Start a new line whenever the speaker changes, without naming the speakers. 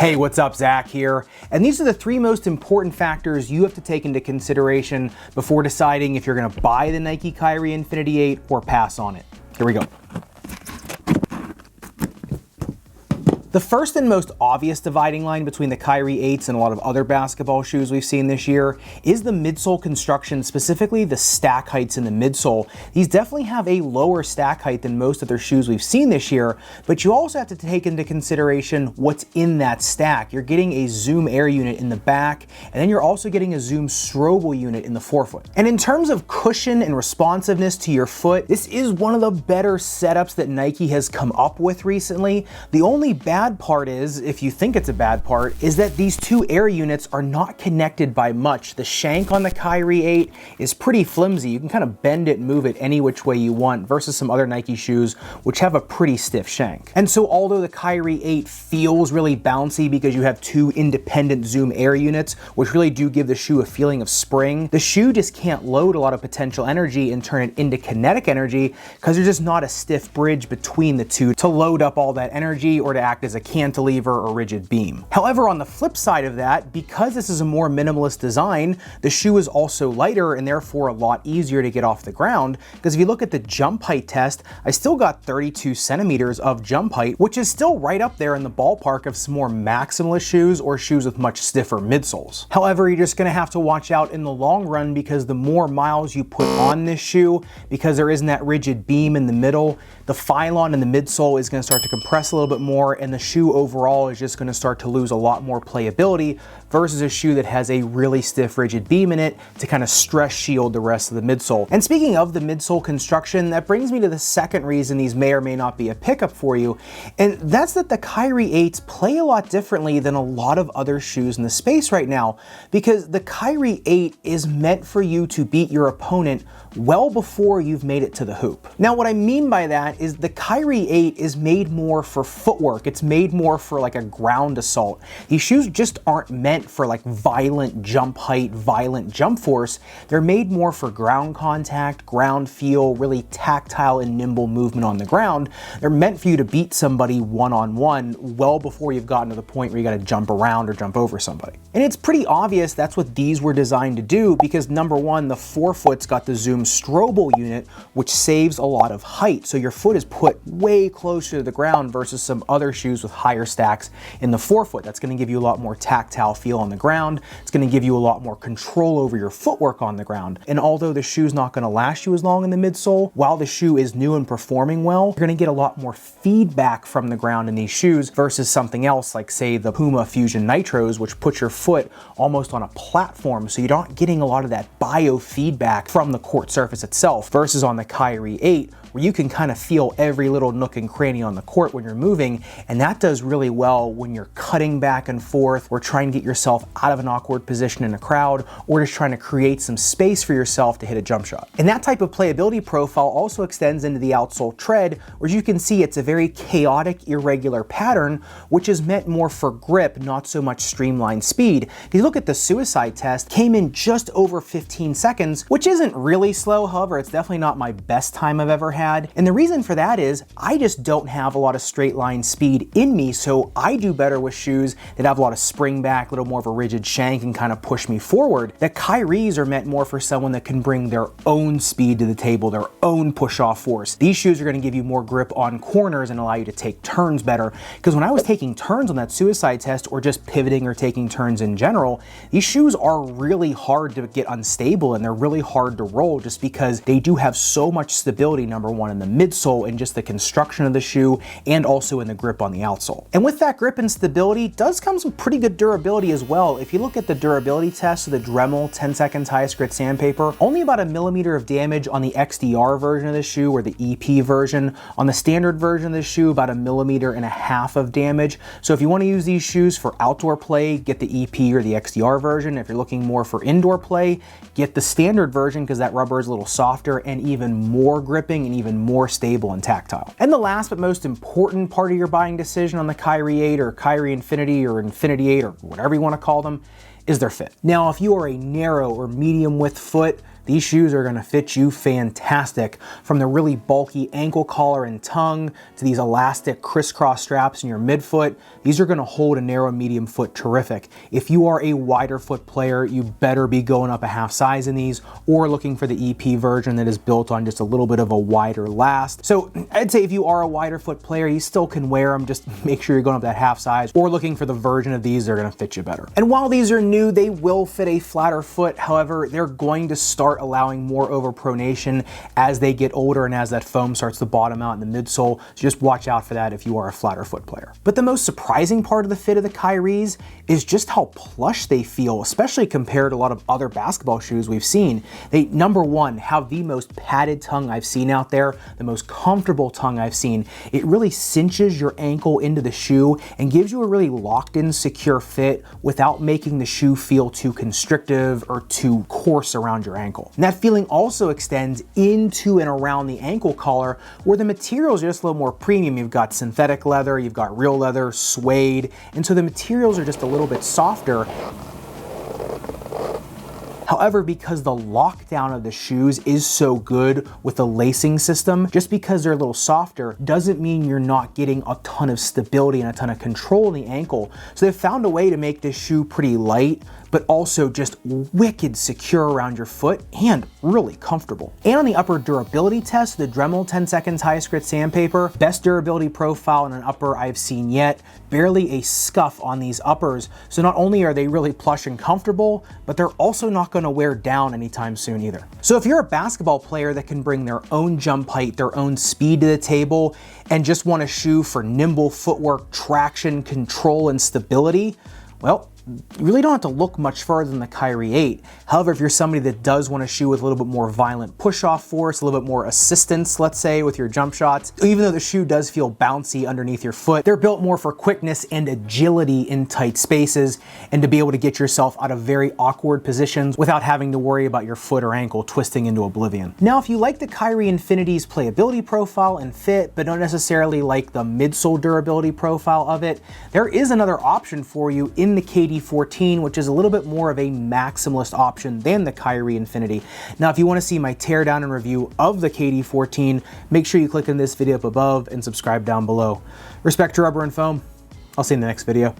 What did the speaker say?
Hey, what's up? Zach here. And these are the 3 most important factors you have to take into consideration before deciding if you're going to buy the Nike Kyrie Infinity 8 or pass on it. Here we go. The first and most obvious dividing line between the Kyrie 8s and a lot of other basketball shoes we've seen this year is the midsole construction, specifically the stack heights in the midsole. These definitely have a lower stack height than most of their shoes we've seen this year, but you also have to take into consideration what's in that stack. You're getting a Zoom Air unit in the back, and then you're also getting a Zoom Strobel unit in the forefoot. And in terms of cushion and responsiveness to your foot, this is one of the better setups that Nike has come up with recently. The only bad part is, if you think it's a bad part, is that these 2 air units are not connected by much. The shank on the Kyrie 8 is pretty flimsy. You can kind of bend it and move it any which way you want versus some other Nike shoes which have a pretty stiff shank. And so although the Kyrie 8 feels really bouncy because you have 2 independent Zoom Air units, which really do give the shoe a feeling of spring, the shoe just can't load a lot of potential energy and turn it into kinetic energy because there's just not a stiff bridge between the 2 to load up all that energy or to act as a cantilever or rigid beam. However, on the flip side of that, because this is a more minimalist design, the shoe is also lighter and therefore a lot easier to get off the ground, because if you look at the jump height test, I still got 32 centimeters of jump height, which is still right up there in the ballpark of some more maximalist shoes or shoes with much stiffer midsoles. However, you're just going to have to watch out in the long run, because the more miles you put on this shoe, because there isn't that rigid beam in the middle, the phylon in the midsole is going to start to compress a little bit more, and the shoe overall is just going to start to lose a lot more playability versus a shoe that has a really stiff rigid beam in it to kind of stress shield the rest of the midsole. And speaking of the midsole construction, that brings me to the second reason these may or may not be a pickup for you, and that's that the Kyrie 8s play a lot differently than a lot of other shoes in the space right now, because the Kyrie 8 is meant for you to beat your opponent well before you've made it to the hoop. Now, what I mean by that is the Kyrie 8 is made more for footwork. It's made more for like a ground assault. These shoes just aren't meant for like violent jump height, violent jump force. They're made more for ground contact, ground feel, really tactile and nimble movement on the ground. They're meant for you to beat somebody one-on-one well before you've gotten to the point where you got to jump around or jump over somebody. And it's pretty obvious that's what these were designed to do, because number one, the forefoot's got the Zoom Strobel unit, which saves a lot of height. So your foot is put way closer to the ground versus some other shoes with higher stacks in the forefoot. That's going to give you a lot more tactile feel on the ground. It's going to give you a lot more control over your footwork on the ground. And although the shoe's not going to last you as long in the midsole, while the shoe is new and performing well, you're going to get a lot more feedback from the ground in these shoes versus something else like, say, the Puma Fusion Nitros, which puts your foot almost on a platform, so you're not getting a lot of that biofeedback from the court surface itself, versus on the Kyrie 8, where you can kind of feel every little nook and cranny on the court when you're moving, and that does really well when you're cutting back and forth or trying to get yourself out of an awkward position in a crowd, or just trying to create some space for yourself to hit a jump shot. And that type of playability profile also extends into the outsole tread, where you can see it's a very chaotic, irregular pattern, which is meant more for grip, not so much streamlined speed. If you look at the suicide test, came in just over 15 seconds, which isn't really slow. However, it's definitely not my best time I've ever had. And the reason for that is I just don't have a lot of straight line speed in me, so I do better with shoes that have a lot of spring back, a little more of a rigid shank, and kind of push me forward. The Kyries are meant more for someone that can bring their own speed to the table, their own push-off force. These shoes are going to give you more grip on corners and allow you to take turns better, because when I was taking turns on that suicide test, or just pivoting or taking turns in general, these shoes are really hard to get unstable, and they're really hard to roll just because they do have so much stability, number one, in the midsole and just the construction of the shoe, and also in the grip on the outsole. And with that grip and stability does come some pretty good durability as well. If you look at the durability test of the Dremel 10 seconds highest grit sandpaper, only about 1 millimeter of damage on the XDR version of the shoe, or the EP version. On the standard version of the shoe, about 1.5 millimeters of damage. So if you want to use these shoes for outdoor play, get the EP or the XDR version. If you're looking more for indoor play, get the standard version, because that rubber is a little softer and even more gripping and even more stable and tactile. And the last but most important part of your buying decision on the Kyrie 8 or Kyrie Infinity or Infinity 8 or whatever you want to call them is their fit. Now, if you are a narrow or medium width foot, these shoes are gonna fit you fantastic. From the really bulky ankle collar and tongue to these elastic crisscross straps in your midfoot, these are gonna hold a narrow medium foot terrific. If you are a wider foot player, you better be going up a half size in these or looking for the EP version that is built on just a little bit of a wider last. So I'd say if you are a wider foot player, you still can wear them, just make sure you're going up that half size or looking for the version of these that are gonna fit you better. And while these are new, they will fit a flatter foot. However, they're going to start allowing more overpronation as they get older and as that foam starts to bottom out in the midsole. So just watch out for that if you are a flatter foot player. But the most surprising part of the fit of the Kyries is just how plush they feel, especially compared to a lot of other basketball shoes we've seen. They, number one, have the most padded tongue I've seen out there, the most comfortable tongue I've seen. It really cinches your ankle into the shoe and gives you a really locked in, secure fit without making the shoe feel too constrictive or too coarse around your ankle. And that feeling also extends into and around the ankle collar, where the materials are just a little more premium. You've got synthetic leather, you've got real leather, suede, and so the materials are just a little bit softer. However, because the lockdown of the shoes is so good with the lacing system, just because they're a little softer doesn't mean you're not getting a ton of stability and a ton of control in the ankle. So they've found a way to make this shoe pretty light, but also just wicked secure around your foot and really comfortable. And on the upper durability test, the Dremel 10 seconds highest grit sandpaper, best durability profile in an upper I've seen yet, barely a scuff on these uppers. So not only are they really plush and comfortable, but they're also not gonna wear down anytime soon either. So if you're a basketball player that can bring their own jump height, their own speed to the table, and just want a shoe for nimble footwork, traction, control, and stability, well, you really don't have to look much further than the Kyrie 8. However, if you're somebody that does want a shoe with a little bit more violent push-off force, a little bit more assistance, let's say, with your jump shots, even though the shoe does feel bouncy underneath your foot, they're built more for quickness and agility in tight spaces and to be able to get yourself out of very awkward positions without having to worry about your foot or ankle twisting into oblivion. Now, if you like the Kyrie Infinity's playability profile and fit, but don't necessarily like the midsole durability profile of it, there is another option for you in the KD14, which is a little bit more of a maximalist option than the Kyrie Infinity. Now, if you want to see my teardown and review of the KD14, make sure you click on this video up above and subscribe down below. Respect to rubber and foam. I'll see you in the next video.